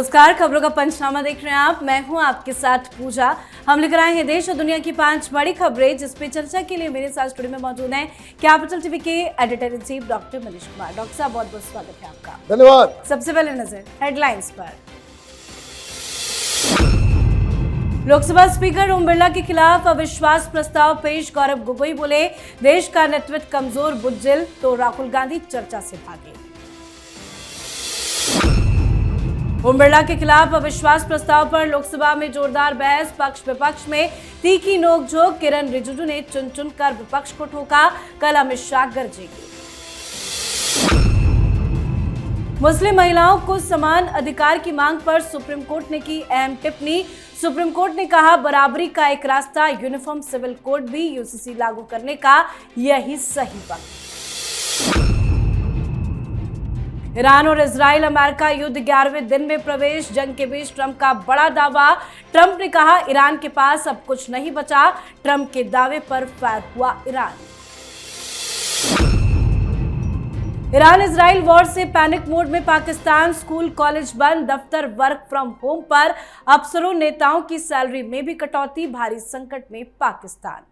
नमस्कार, खबरों का पंचनामा देख रहे हैं आप। मैं हूं आपके साथ पूजा। हम लेकर आए हैं देश और दुनिया की 5 बड़ी खबरें, जिसपे चर्चा के लिए मेरे साथ स्टूडियो में मौजूद हैं कैपिटल टीवी के editor in chief doctor Manish Kumar. Doctor साहब, बहुत बहुत स्वागत है आपका। धन्यवाद। सबसे पहले नजर हेडलाइंस पर। लोकसभा स्पीकर ओम बिरला के खिलाफ अविश्वास प्रस्ताव पेश। गौरव गोगोई बोले, देश का नेतृत्व कमजोर बुज्जिल, तो राहुल गांधी चर्चा से भागे। ओम बिरला के खिलाफ अविश्वास प्रस्ताव पर लोकसभा में जोरदार बहस। पक्ष विपक्ष में तीखी नोकझोंक। किरण रिजिजू ने चुन चुनकर विपक्ष को ठोका। कल अमित शाह गरजेंगे। मुस्लिम महिलाओं को समान अधिकार की मांग पर सुप्रीम कोर्ट ने की अहम टिप्पणी। सुप्रीम कोर्ट ने कहा, बराबरी का एक रास्ता यूनिफॉर्म सिविल कोड भी यूसीसी लागू करने का यही सही वक्त। ईरान और इजराइल अमेरिका युद्ध 11वें दिन में प्रवेश। जंग के बीच ट्रंप का बड़ा दावा। ट्रंप ने कहा, ईरान के पास अब कुछ नहीं बचा। ट्रंप के दावे पर फायर हुआ ईरान। ईरान इजराइल वॉर से पैनिक मोड में पाकिस्तान। स्कूल कॉलेज बंद, दफ्तर वर्क फ्रॉम होम पर। अफसरों नेताओं की सैलरी में भी कटौती। भारी संकट में पाकिस्तान।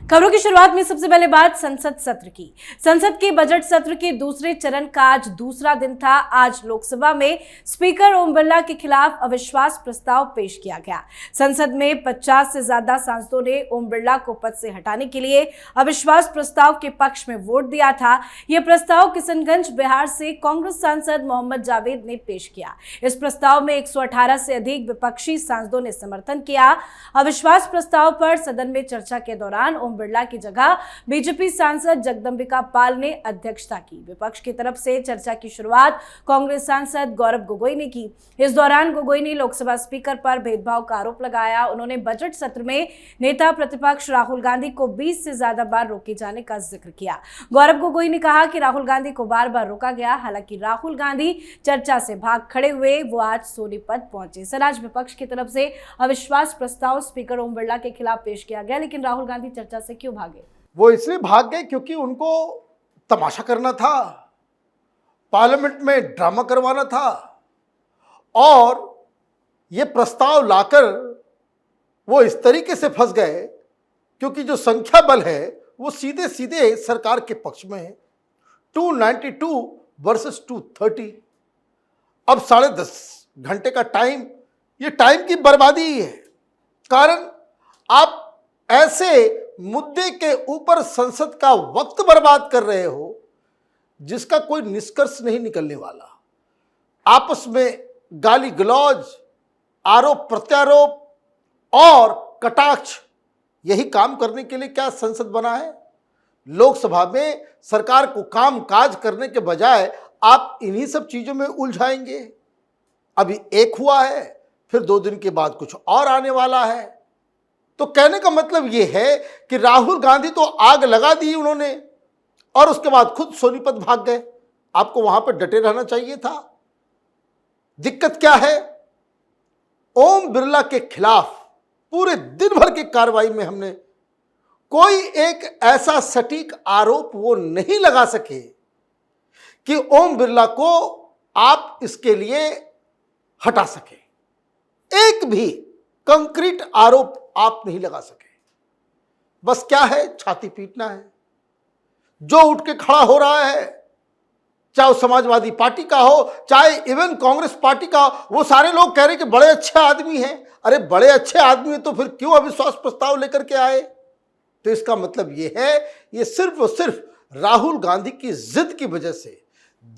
खबरों की शुरुआत में सबसे पहले बात संसद सत्र की। संसद के बजट सत्र के दूसरे चरण का आज दूसरा दिन था। आज लोकसभा में स्पीकर ओम बिरला के खिलाफ अविश्वास प्रस्ताव पेश किया गया। संसद में 50 से ज्यादा सांसदों ने ओम बिरला को पद से हटाने के लिए अविश्वास प्रस्ताव के पक्ष में वोट दिया था। यह प्रस्ताव किशनगंज बिहार से कांग्रेस सांसद मोहम्मद जावेद ने पेश किया। इस प्रस्ताव में 118 से अधिक विपक्षी सांसदों ने समर्थन किया। अविश्वास प्रस्ताव पर सदन में चर्चा के दौरान ओम बिरला की जगह बीजेपी सांसद जगदंबिका पाल ने अध्यक्षता की। विपक्ष की तरफ से चर्चा की शुरुआत कांग्रेस सांसद गौरव गोगोई ने की। इस दौरान गोगोई ने लोकसभा स्पीकर पर भेदभाव का आरोप लगाया। उन्होंने बजट सत्र में नेता प्रतिपक्ष राहुल गांधी को 20 से ज्यादा बार रोके जाने का जिक्र किया। गौरव गोगोई ने कहा कि राहुल गांधी को बार बार रोका गया। हालांकि राहुल गांधी चर्चा से भाग खड़े हुए। वो आज सोनीपत पहुंचे। सर, आज विपक्ष की तरफ से अविश्वास प्रस्ताव स्पीकर ओम बिरला के खिलाफ पेश किया गया, लेकिन राहुल गांधी चर्चा से क्यों भागे? वो इसलिए भाग गए क्योंकि उनको तमाशा करना था, पार्लियामेंट में ड्रामा करवाना था, और ये प्रस्ताव लाकर वो इस तरीके से फंस गए क्योंकि जो संख्या बल है वो सीधे सीधे सरकार के पक्ष में है। 292 वर्सेस 230। अब 10.5 घंटे का टाइम, ये टाइम की बर्बादी ही है। कारण आप ऐसे मुद्दे के ऊपर संसद का वक्त बर्बाद कर रहे हो जिसका कोई निष्कर्ष नहीं निकलने वाला। आपस में गाली गलौज, आरोप प्रत्यारोप और कटाक्ष, यही काम करने के लिए क्या संसद बना है? लोकसभा में सरकार को काम काज करने के बजाय आप इन्हीं सब चीजों में उलझाएंगे। अभी एक हुआ है, फिर 2 दिन के बाद कुछ और आने वाला है। तो कहने का मतलब यह है कि राहुल गांधी तो आग लगा दी उन्होंने, और उसके बाद खुद सोनीपत भाग गए। आपको वहां पर डटे रहना चाहिए था। दिक्कत क्या है? ओम बिरला के खिलाफ पूरे दिन भर की कार्रवाई में हमने कोई एक ऐसा सटीक आरोप वो नहीं लगा सके कि ओम बिरला को आप इसके लिए हटा सके। एक भी कंक्रीट आरोप आप नहीं लगा सके। बस क्या है, छाती पीटना है। जो उठ के खड़ा हो रहा है, चाहे समाजवादी पार्टी का हो, चाहे इवन कांग्रेस पार्टी का, वो सारे लोग कह रहे कि बड़े अच्छे आदमी हैं। अरे बड़े अच्छे आदमी हैं तो फिर क्यों अविश्वास प्रस्ताव लेकर के आए? तो इसका मतलब ये है, ये सिर्फ और सिर्फ राहुल गांधी की जिद की वजह से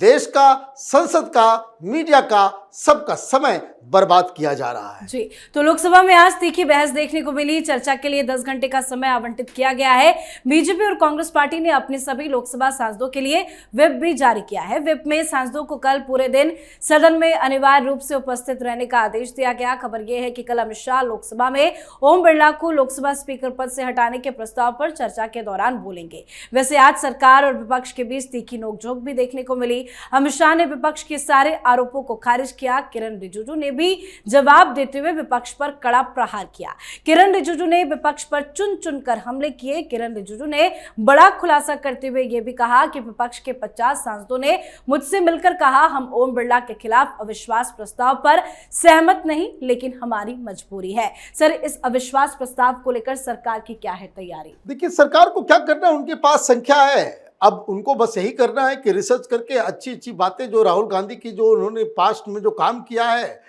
देश का, संसद का, मीडिया का, सबका समय बर्बाद किया जा रहा है। जी, तो लोकसभा में आज तीखी बहस देखने को मिली। चर्चा के लिए 10 घंटे का समय आवंटित किया गया है। बीजेपी और कांग्रेस पार्टी ने अपने सभी लोकसभा सांसदों के लिए व्हिप भी जारी किया है। व्हिप में सांसदों को कल पूरे दिन सदन में अनिवार्य रूप से उपस्थित रहने का आदेश दिया गया। खबर यह है कि कल अमित शाह लोकसभा में ओम बिरला को लोकसभा स्पीकर पद से हटाने के प्रस्ताव पर चर्चा के दौरान बोलेंगे। वैसे आज सरकार और विपक्ष के बीच तीखी नोकझोंक भी देखने को मिली। मंत्री अमित शाह ने विपक्ष के सारे आरोपों को खारिज किया। किरण रिजिजू ने भी जवाब देते हुए विपक्ष पर कड़ा प्रहार किया। किरण रिजिजू ने विपक्ष पर चुन चुनकर हमले किए। किरण रिजिजू ने बड़ा खुलासा करते हुए यह भी कहा कि विपक्ष के 50 सांसदों ने मुझसे मिलकर कहा, हम ओम बिरला के खिलाफ अविश्वास प्रस्ताव पर सहमत नहीं, लेकिन हमारी मजबूरी है। सर, इस अविश्वास प्रस्ताव को लेकर सरकार की क्या है तैयारी? देखिए, सरकार को क्या करना है, उनके पास संख्या है। अब उनको बस यही करना है कि रिसर्च करके अच्छी अच्छी बातें जो राहुल गांधी की, जो उन्होंने पास्ट में जो काम किया है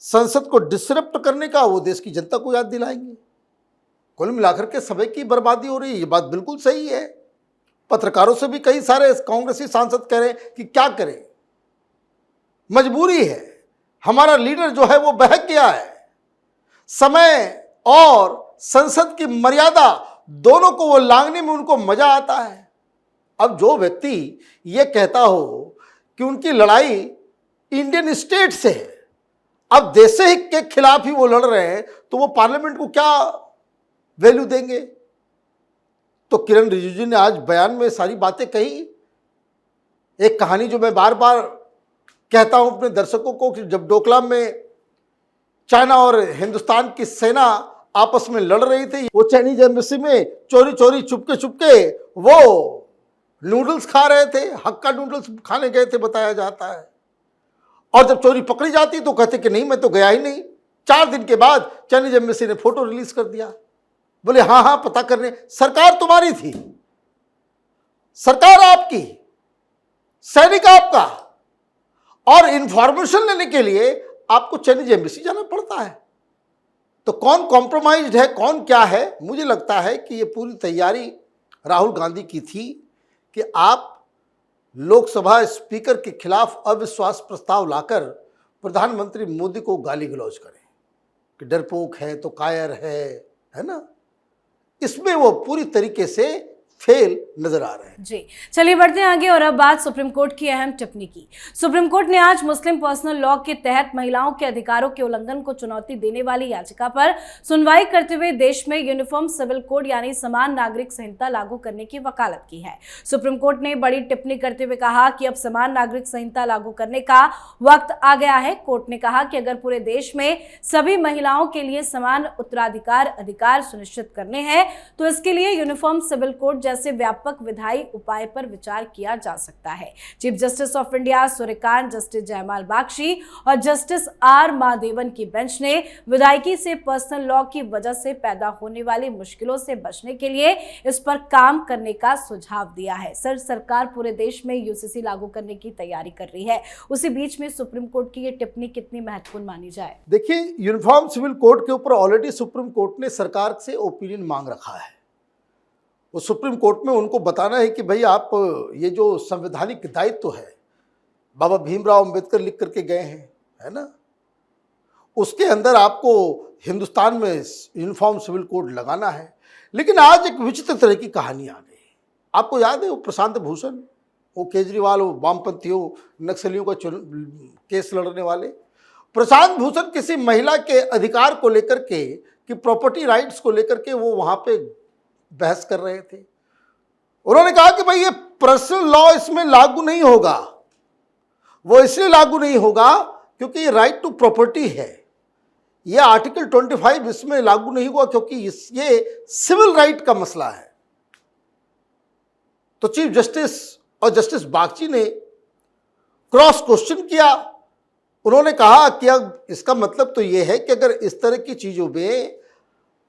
संसद को डिसरप्ट करने का, वो देश की जनता को याद दिलाएंगे। कुल मिलाकर के समय की बर्बादी हो रही है, ये बात बिल्कुल सही है। पत्रकारों से भी कई सारे कांग्रेसी सांसद कह रहे हैं कि क्या करें, मजबूरी है, हमारा लीडर जो है वो बहक गया है। समय और संसद की मर्यादा दोनों को वो लांघने में उनको मजा आता है। अब जो व्यक्ति ये कहता हो कि उनकी लड़ाई इंडियन स्टेट से है, अब देश के खिलाफ ही वो लड़ रहे हैं, तो वो पार्लियामेंट को क्या वैल्यू देंगे? तो किरण रिजिजू ने आज बयान में सारी बातें कही। एक कहानी जो मैं बार बार कहता हूं अपने दर्शकों को कि जब डोकलाम में चाइना और हिंदुस्तान की सेना आपस में लड़ रही थी, वो चाइनीज एम्बेसी में चोरी चोरी चुपके चुपके वो नूडल्स खा रहे थे, हक्का नूडल्स खाने गए थे बताया जाता है। और जब चोरी पकड़ी जाती तो कहते कि नहीं, मैं तो गया ही नहीं। 4 दिन के बाद चाइनीज एम्बेसी ने फोटो रिलीज कर दिया, बोले हाँ हाँ पता करने। सरकार तुम्हारी थी, सरकार आपकी, सैनिक आपका, और इंफॉर्मेशन लेने के लिए आपको चाइनीज एम्बेसी जाना पड़ता है। तो कौन कॉम्प्रोमाइज्ड है, कौन क्या है? मुझे लगता है कि ये पूरी तैयारी राहुल गांधी की थी कि आप लोकसभा स्पीकर के खिलाफ अविश्वास प्रस्ताव लाकर प्रधानमंत्री मोदी को गाली गलौज करें कि डरपोक है तो कायर है ना। इसमें वो पूरी तरीके से फेल नजर आ रहे हैं। जी, चलिए बढ़ते हैं आगे और अब बात सुप्रीम कोर्ट की अहम टिप्पणी की। सुप्रीम कोर्ट ने आज मुस्लिम पर्सनल लॉ के तहत महिलाओं के अधिकारों के उल्लंघन को चुनौती देने वाली याचिका पर सुनवाई करते हुए देश में यूनिफॉर्म सिविल कोड यानी समान नागरिक संहिता लागू करने की वकालत की है। सुप्रीम कोर्ट ने बड़ी टिप्पणी करते हुए कहा कि अब समान नागरिक संहिता लागू करने का वक्त आ गया है। कोर्ट ने कहा कि अगर पूरे देश में सभी महिलाओं के लिए समान उत्तराधिकार अधिकार सुनिश्चित करने हैं तो इसके लिए यूनिफॉर्म सिविल कोड जैसे व्यापक विधायी उपाय पर विचार किया जा सकता है। Chief justice of India Suryakant, justice जयमाल बख्शी और जस्टिस आर महादेवन की बेंच ने विधायकी से पर्सनल लॉ की वजह से पैदा होने वाली मुश्किलों से बचने के लिए इस पर काम करने का सुझाव दिया है। सरकार पूरे देश में यूसीसी लागू करने की तैयारी कर रही है, उसी बीच में सुप्रीम कोर्ट की ये टिप्पणी कितनी महत्वपूर्ण मानी जाए? देखिए, यूनिफॉर्म सिविल कोड के ऊपर ऑलरेडी सुप्रीम कोर्ट ने सरकार से ओपिनियन मांग रखा है। वो सुप्रीम कोर्ट में उनको बताना है कि भाई आप ये जो संवैधानिक दायित्व है बाबा भीमराव अंबेडकर लिख करके गए हैं, है ना, उसके अंदर आपको हिंदुस्तान में यूनिफॉर्म सिविल कोड लगाना है। लेकिन आज एक विचित्र तरह की कहानी आ गई। आपको याद है वो प्रशांत भूषण, वो केजरीवाल, वो वामपंथियों नक्सलियों का केस लड़ने वाले प्रशांत भूषण किसी महिला के अधिकार को लेकर के, कि प्रॉपर्टी राइट्स को लेकर के वो वहां पे बहस कर रहे थे। उन्होंने कहा कि भाई ये पर्सनल लॉ इसमें लागू नहीं होगा। वो इसलिए लागू नहीं होगा क्योंकि ये राइट टू प्रॉपर्टी है, ये आर्टिकल 25 इसमें लागू नहीं हुआ क्योंकि ये सिविल राइट का मसला है। तो चीफ जस्टिस और जस्टिस बागची ने क्रॉस क्वेश्चन किया। उन्होंने कहा कि अब इसका मतलब तो ये है कि अगर इस तरह की चीजों में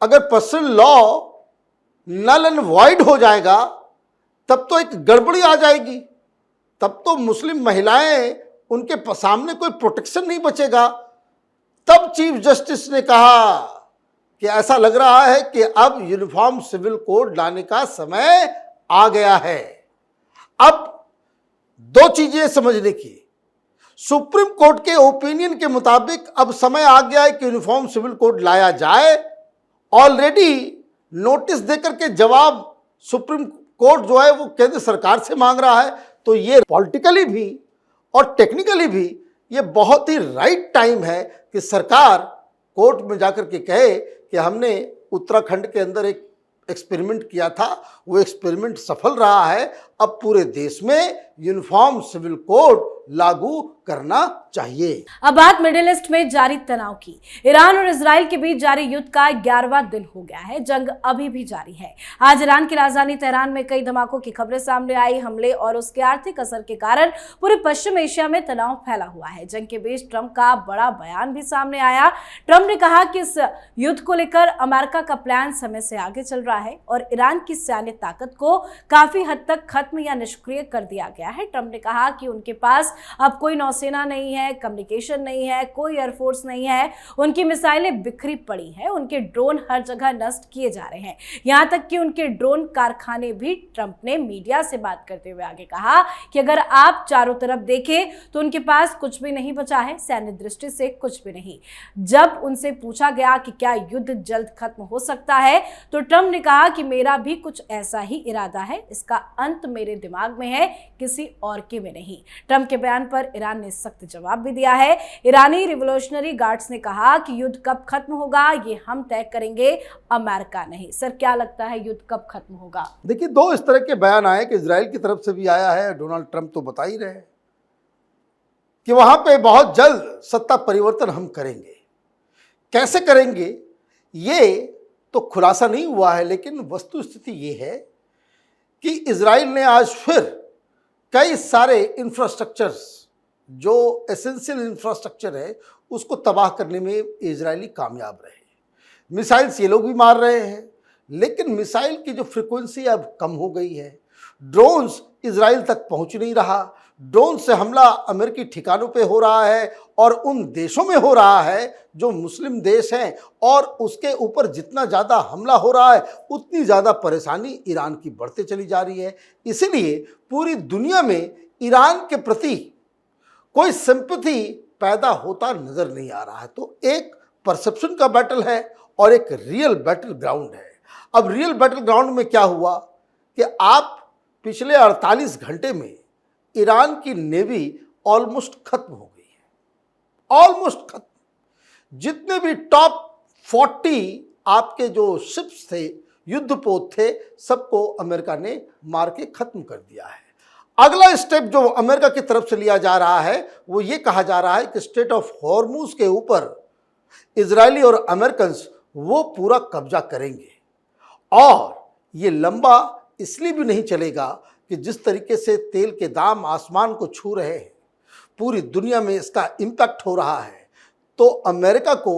अगर personal law null and void हो जाएगा तब तो एक गड़बड़ी आ जाएगी, तब तो मुस्लिम महिलाएं, उनके सामने कोई प्रोटेक्शन नहीं बचेगा। तब चीफ जस्टिस ने कहा कि ऐसा लग रहा है कि अब यूनिफॉर्म सिविल कोड लाने का समय आ गया है। अब 2 चीजें समझने की, सुप्रीम कोर्ट के ओपिनियन के मुताबिक अब समय आ गया है कि यूनिफॉर्म सिविल कोड लाया जाए। ऑलरेडी नोटिस देकर के जवाब सुप्रीम कोर्ट जो है वो केंद्र सरकार से मांग रहा है। तो ये पॉलिटिकली भी और टेक्निकली भी ये बहुत ही राइट टाइम है कि सरकार कोर्ट में जाकर के कहे कि हमने उत्तराखंड के अंदर एक एक्सपेरिमेंट किया था, वो एक्सपेरिमेंट सफल रहा है, अब पूरे देश में यूनिफॉर्म सिविल कोड लागू करना चाहिए। अब बात मिडिल ईस्ट में जारी तनाव की। ईरान और इजराइल के बीच जारी युद्ध का 11वां दिन हो गया है। जंग अभी भी जारी है। आज ईरान की राजधानी तेहरान में कई धमाकों की खबरें सामने आई। हमले और उसके आर्थिक असर के कारण पूरे पश्चिम एशिया में तनाव फैला हुआ है। जंग के बीच ट्रंप का बड़ा बयान भी सामने आया। ट्रंप ने कहा कि इस युद्ध को लेकर अमेरिका का प्लान समय से आगे चल रहा है और ईरान की सैन्य ताकत को काफी हद तक खत्म या निष्क्रिय कर दिया गया है। ट्रंप ने कहा कि उनके पास अब कोई नौसेना नहीं है, कम्युनिकेशन नहीं है, कोई एयरफोर्स नहीं है, उनकी मिसाइलें बिखरी पड़ी हैं, उनके ड्रोन हर जगह नष्ट किए जा रहे हैं, यहां तक कि उनके ड्रोन कारखाने भी। ट्रंप ने मीडिया से बात करते हुए आगे कहा कि अगर आप चारों तरफ देखें तो उनके पास कुछ भी नहीं बचा है, सैन्य दृष्टि से कुछ भी नहीं। जब उनसे पूछा गया कि क्या युद्ध जल्द खत्म हो सकता है तो ट्रंप ने कहा कि मेरा भी कुछ ऐसा ही इरादा है, इसका अंत मेरे दिमाग में है, किसी और के में नहीं। ट्रंप के बयान पर ईरान ने सख्त जवाब भी दिया है। ईरानी रिवोल्यूशनरी गार्ड्स ने कहा कि युद्ध कब खत्म होगा ये हम तय करेंगे, अमेरिका नहीं। सर, क्या लगता है युद्ध कब खत्म होगा? देखिए, दो इस तरह के बयान आए कि इजराइल की तरफ से भी आया है, डोनाल्ड ट्रंप तो बता ही रहे हैं कि वहां पे बहुत जल्द सत्ता परिवर्तन हम करेंगे। कैसे करेंगे ये तो खुलासा नहीं हुआ है, लेकिन वस्तु स्थिति ये है कि इजराइल ने आज फिर कई सारे इंफ्रास्ट्रक्चर्स, जो एसेंशियल इंफ्रास्ट्रक्चर है, उसको तबाह करने में इजरायली कामयाब रहे। मिसाइल्स ये लोग भी मार रहे हैं, लेकिन मिसाइल की जो फ्रीक्वेंसी अब कम हो गई है। ड्रोन्स इजराइल तक पहुंच नहीं रहा। ड्रोन से हमला अमेरिकी ठिकानों पे हो रहा है और उन देशों में हो रहा है जो मुस्लिम देश हैं, और उसके ऊपर जितना ज़्यादा हमला हो रहा है उतनी ज़्यादा परेशानी ईरान की बढ़ते चली जा रही है। इसीलिए पूरी दुनिया में ईरान के प्रति कोई सिंपैथी पैदा होता नजर नहीं आ रहा है। तो एक परसेप्शन का बैटल है और एक रियल बैटल ग्राउंड है। अब रियल बैटल ग्राउंड में क्या हुआ कि आप पिछले 48 घंटे में ईरान की नेवी ऑलमोस्ट खत्म हो गई है, ऑलमोस्ट खत्म। जितने भी टॉप 40 आपके जो शिप्स थे, युद्धपोत थे, सबको अमेरिका ने मार के खत्म कर दिया है। अगला स्टेप जो अमेरिका की तरफ से लिया जा रहा है वो ये कहा जा रहा है कि स्ट्रेट ऑफ हॉर्मुज के ऊपर इजरायली और अमेरिकन वो पूरा कब्जा करेंगे। और ये लंबा इसलिए भी नहीं चलेगा कि जिस तरीके से तेल के दाम आसमान को छू रहे हैं, पूरी दुनिया में इसका इम्पैक्ट हो रहा है, तो अमेरिका को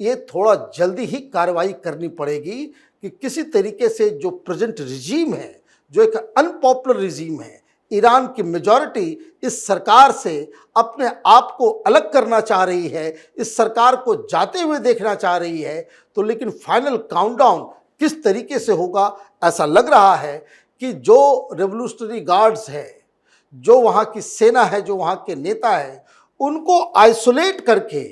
ये थोड़ा जल्दी ही कार्रवाई करनी पड़ेगी कि किसी तरीके से जो प्रेजेंट रिजीम है, जो एक अनपॉपुलर रिजीम है, ईरान की मेजॉरिटी इस सरकार से अपने आप को अलग करना चाह रही है, इस सरकार को जाते हुए देखना चाह रही है। तो लेकिन फाइनल काउंटडाउन किस तरीके से होगा, ऐसा लग रहा है कि जो रेवोल्यूशनरी गार्ड्स है, जो वहाँ की सेना है, जो वहाँ के नेता है, उनको आइसोलेट करके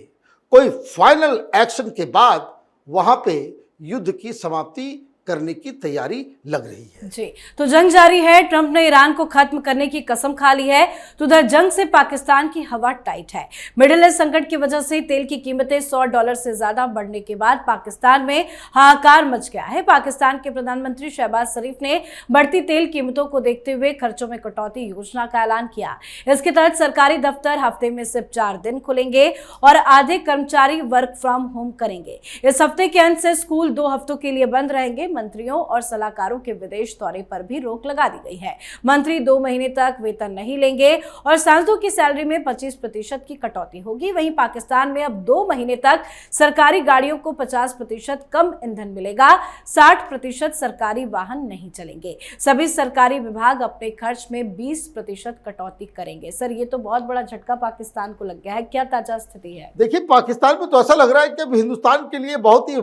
कोई फाइनल एक्शन के बाद वहाँ पे युद्ध की समाप्ति करने की तैयारी लग रही है। जी, तो जंग जारी है। ट्रंप ने ईरान को खत्म करने की कसम खा ली है, तो उधर जंग से पाकिस्तान की हवा टाइट है। मिडिल ईस्ट संकट की वजह से तेल की कीमतें $100 से ज्यादा बढ़ने के बाद पाकिस्तान में हाहाकार मच गया है। पाकिस्तान के प्रधानमंत्री शहबाज शरीफ ने बढ़ती तेल कीमतों को देखते हुए खर्चों में कटौती योजना का ऐलान किया। इसके तहत सरकारी दफ्तर हफ्ते में सिर्फ 4 दिन खुलेंगे और आधे कर्मचारी वर्क फ्रॉम होम करेंगे। इस हफ्ते के अंत से स्कूल 2 हफ्तों के लिए बंद रहेंगे। मंत्रियों और सलाहकारों के विदेश दौरे पर भी रोक लगा दी गई है। मंत्री 2 महीने तक वेतन नहीं लेंगे और सांसदों की सैलरी में 25% की कटौती होगी। वहीं पाकिस्तान में अब 2 महीने तक सरकारी गाड़ियों को 50% कम ईंधन मिलेगा। 60% सरकारी वाहन नहीं चलेंगे। सभी सरकारी विभाग अपने खर्च में 20% कटौती करेंगे। सर, ये तो बहुत बड़ा झटका पाकिस्तान को लग गया है। क्या ताजा स्थिति है? देखिए, पाकिस्तान में तो ऐसा लग रहा है कि अब हिंदुस्तान के लिए बहुत ही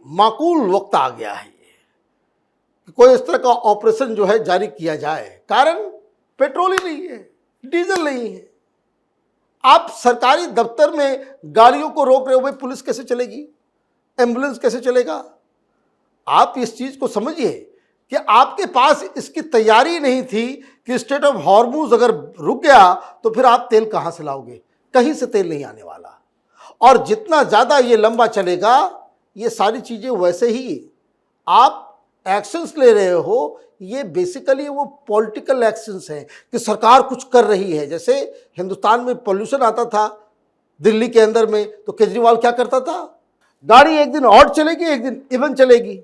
माकूल वक्त आ गया है कि कोई इस तरह का ऑपरेशन जो है जारी किया जाए। कारण पेट्रोल ही नहीं है, डीजल नहीं है। आप सरकारी दफ्तर में गाड़ियों को रोक रहे हो, भाई पुलिस कैसे चलेगी, एम्बुलेंस कैसे चलेगा? आप इस चीज को समझिए कि आपके पास इसकी तैयारी नहीं थी कि स्ट्रेट ऑफ हॉर्मुज अगर रुक गया तो फिर आप तेल कहां से लाओगे? कहीं से तेल नहीं आने वाला। और जितना ज्यादा ये लंबा चलेगा, ये सारी चीजें वैसे ही आप एक्शंस ले रहे हो, ये बेसिकली वो पॉलिटिकल एक्शंस हैं कि सरकार कुछ कर रही है। जैसे हिंदुस्तान में पॉल्यूशन आता था दिल्ली के अंदर में, तो केजरीवाल क्या करता था, गाड़ी एक दिन ऑड चलेगी एक दिन इवन चलेगी,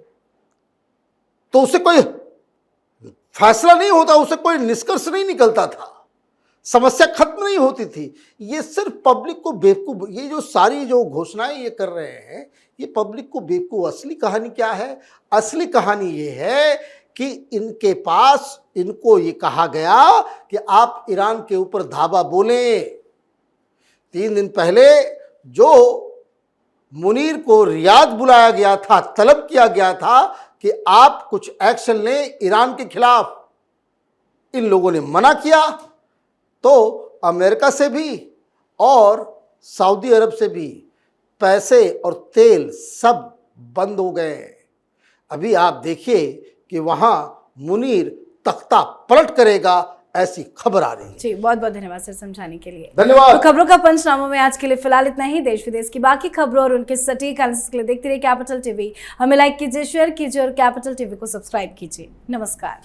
तो उससे कोई फैसला नहीं होता, उससे कोई निष्कर्ष नहीं निकलता था, समस्या खत्म नहीं होती थी। ये सिर्फ पब्लिक को बेवकूफ, ये जो सारी जो घोषणाएं ये कर रहे हैं, ये पब्लिक को बेवकूफ। असली कहानी क्या है? असली कहानी ये है कि इनके पास, इनको ये कहा गया कि आप ईरान के ऊपर धावा बोलें। 3 दिन पहले जो मुनीर को रियाद बुलाया गया था, तलब किया गया था कि आप कुछ एक्शन लें ईरान के खिलाफ, इन लोगों ने मना किया, तो अमेरिका से भी और सऊदी अरब से भी पैसे और तेल सब बंद हो गए। अभी आप देखिए कि वहां मुनीर तख्ता पलट करेगा, ऐसी खबर आ रही है। जी, बहुत बहुत धन्यवाद सर समझाने के लिए। धन्यवाद। तो खबरों का पंचनामा में आज के लिए फिलहाल इतना ही। देश विदेश की बाकी खबरों और उनके सटीक एनालिसिस के लिए देखते रहिए कैपिटल टीवी। हमें लाइक कीजिए, शेयर कीजिए और कैपिटल टीवी को सब्सक्राइब कीजिए। नमस्कार।